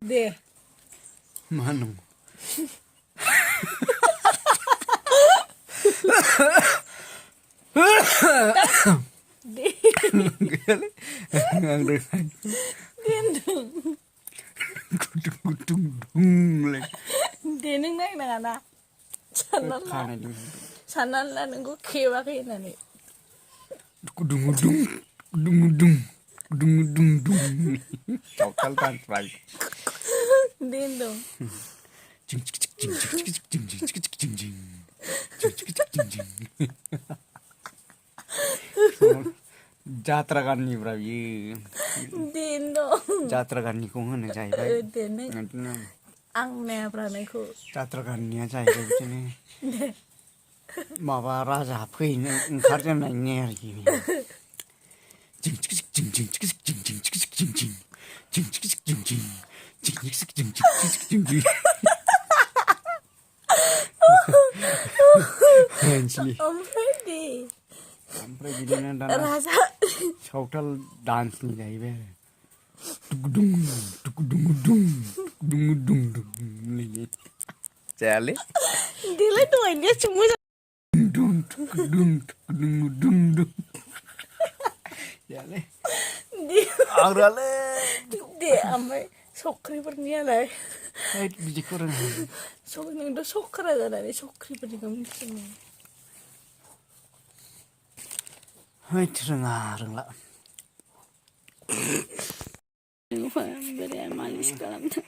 दे मा नंगौ दे गैयालै आं रोङा देनदों गुदुं गुदुं दुंलाय दे नों नायनाङा ना खानाय दं साननानै ला नोंखौ खेबाखै होननानै गुदुं गुदुं गुदुं गुदुं गुदुं गुदुं दुं सावथाल दानस्राय देनदों जिं जिं जिं जिं जिं जिं जिं जिं जिं जिं जिं जिं जात्रा गाननिब्रा बियो देनदों जात्रा गाननिखौ होनो जाहैबाय दे नों बिदिनो आं नायाब्रानायखौ जात्रा गाननिया जाहैबाय बिदिनो माबा राजा फैनो ओंखारजेननायनि आरोखि जिं जिं जिं जिं जिं जिं जिं जिं जिं जिं जिं जिं जिं जिं जिं जिं जिं ओमफ्राय दे ओमफ्राय बिदिनो दाना राजा सावथाल डान्सनि जाहैबाय दुगुदुं दुगुदुं दुं दुं जायालै देलाय दहायनियासो मोजां दुं दुं दुं दुं जायालै दे आं रोङालै दे ओमफ्राय सख्रिफोरनियालाय बिदिखौ रोङा नोंथ' सख्रा जानानै सख्रिफोरनिखौ मिथियो हैद रोंला बोराया मालिस खालामदों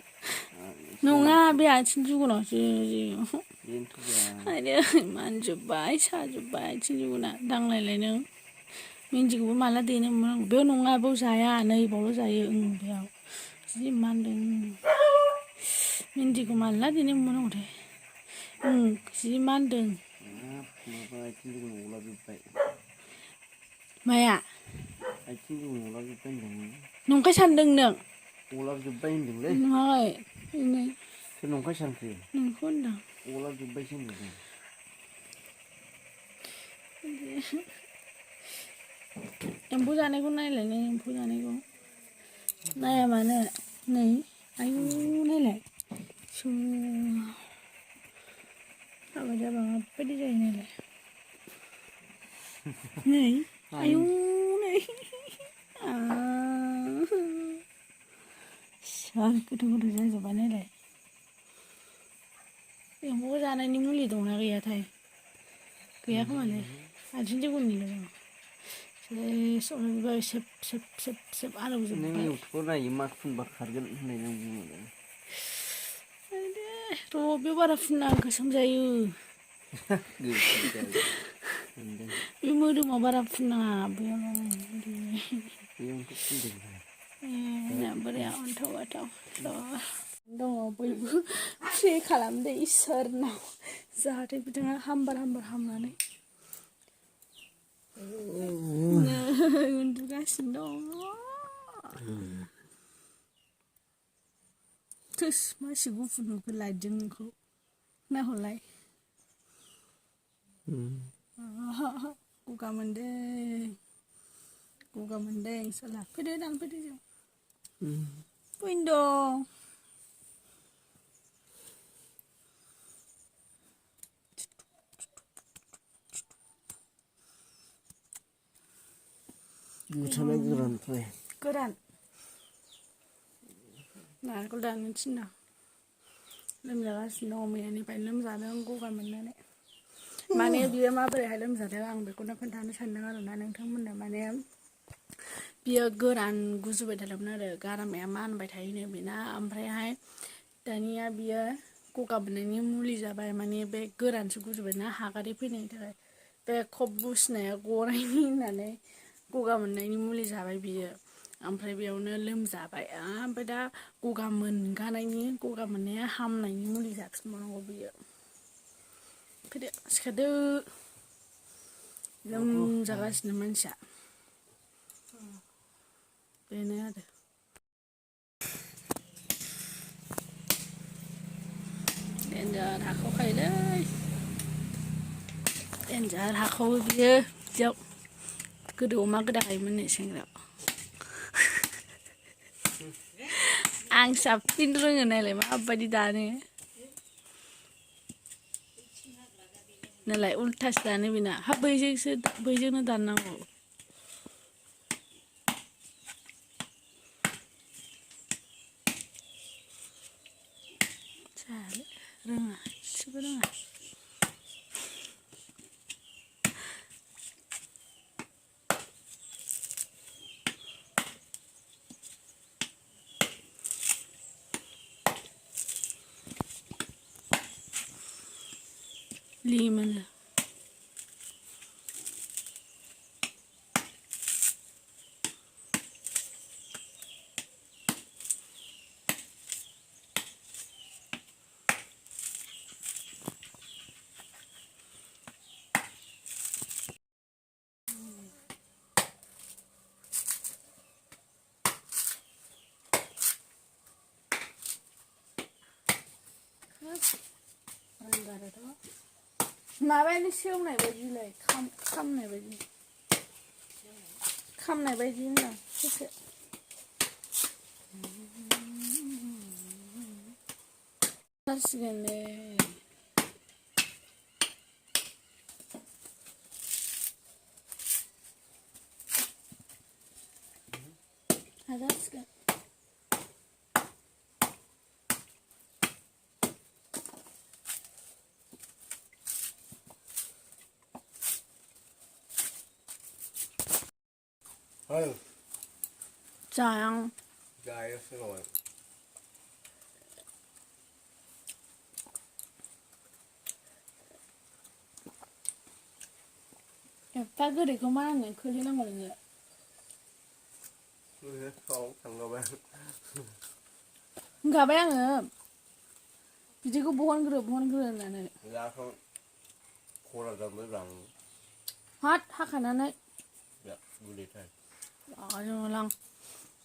नङा बे आथिं जुगुनावसो आरो मानजोब्बाय साजोब्बाय आथिं जुगुना दांलायलाय नों मिन्दिखौबो माला देनो मोननांगौ बेयाव नङा बेयाव जाया नै बावल' जायो बेयाव जि मानदों मिन्दिखौ माला देनो मोननांगौथाय जि मानदों माया आथिं जुगुनाव नंखाय सानदों नों अलाबजोब्बाय होनदोंलै नङाय बेनो सोर नंखाय सानखो नोंखौ होनदां अलाबजोब्बायसो होनदों एम्फौ जानायखौ नायलाय नों एम्फौ जानायखौ नाया मानो नै आयु नायलाय हाबा जाबा माबायदि जायो नायलाय नै आयु नै सोर गोथौ गोथौ जाजोब्बाय नायलाय एम्फौ जानायनि मुलि दंना गैयाथाय गैया खोमालै आथिं जुगुनिल' दं सेब सेब सेब सेब आलौजोब्बाय नों इउटुबाव नायो मा फुनबा खारगोन होननानै आं बुङो र' बेयाव बारा फुननाङा गोसोम जायो बे मोदोमाव बारा फुननाङा बेयावनोथ' फुनदों बोराया अन्थाव बाथाव दङ बयबो प्रे खालामदो इसोरनाव जाहाथे बिथाङा हामबार हामनानै उन्दुगासिनो दङ थोस मासि गुफुर नुखो लाइटजों नोंखौ नाहरलाय गगा मोनदों साला फैदो दानफैदो जों फैनो दं गोथाङा गोरान फ्राय गोरान नारेंखल दानो थिनदां लोमजागासिनो दङ मैयानिफ्रायनो लोमजादों गगा मोननानै माने बियो माबोरैहाय लोमजादों आं बेखौनो खोन्थानो सानदों आरोना नोंथांमोननो माने बियो गोरान गुजुबाय थादोंमोन आरो गारामाया मानबाय थायोनो बेना ओमफ्रायहाय दानिया बियो गगा मोननायनि मुलि जाबाय माने बे गोरानसो गुजुबायना हागादै फैनायनि थाखाय बे खब बुसिनाया गनायनि होननानै गगा मोननायनि मुलि जाबाय बियो ओमफ्राय बेयावनो लोमजाबाय ओमफ्राय दा गगा मोननाया हामनायनि मुलि जाफिनबावनांगौ बियो फैदो सिखारदो लोमजागासिनो मानसिया बेनो आरो देन्जार हाखावखायोलै देन्जार हाखावो बियो बिदियाव गोदो अमा गोदाखायोमोन नै सेंग्रायाव आं साबसिन रोङो नायलाय माबायदि दानो नालाय उल्थासो दानो बेना हाब बैजोंनो दाननांगौ जायालै रोङा एसेबो रोङा लिमोनो माबायानो सेवनाय बायदिलाय खामनाय बायदि खामनाय बायदि होनदां ससे जासिगोनलै हाजासिगोन Hayır. जायां Gayet sıkıntı. एफा गोदैखौ मा होनो खोलैनांगौ नोङो Böyle soğuk kanka ben. होनखाबाय आङो बिदिखौ बहनग्रो होननानै Zaten koradan da ben. हाथ हाखानानै Ya bu detay. जोंलां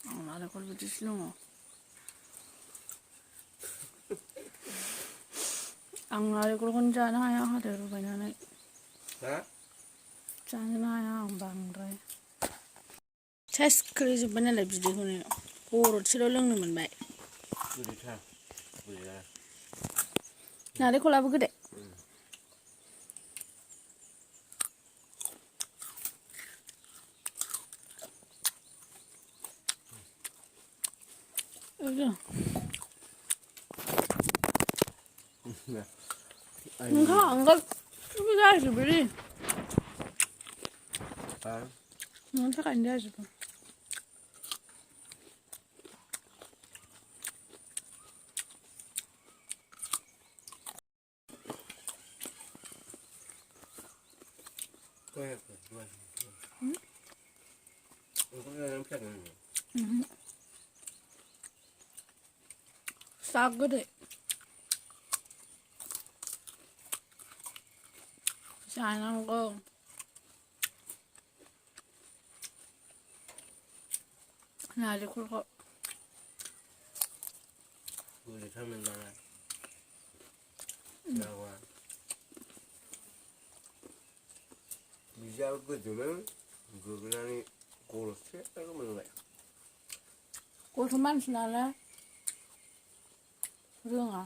आं नालेंखर बिदिसो लोङो आं नालेंखरखौनो जानो हाया हादो रुबायनानै Ha? जानोनो हाया आं बांद्राय सेस खोलैजोब्बाय नालाय बिदैखौनो गरदसेल' लोंनो मोनबाय Bu detay. Bu detay. नारेंखलाबो गोदै Ya. नोंथाङा ओंखार जाजोबोलै Ha? नोंनि थाखायनो जाजोबो Koy koy. Koy. Onu da yapacağım. जा गोदै जानांगौ नारेंखलखौ Bu detay mı lan? Ya var. Güzel gözümün gözüne korse takımını. गथ' मानसि नालाय रोङा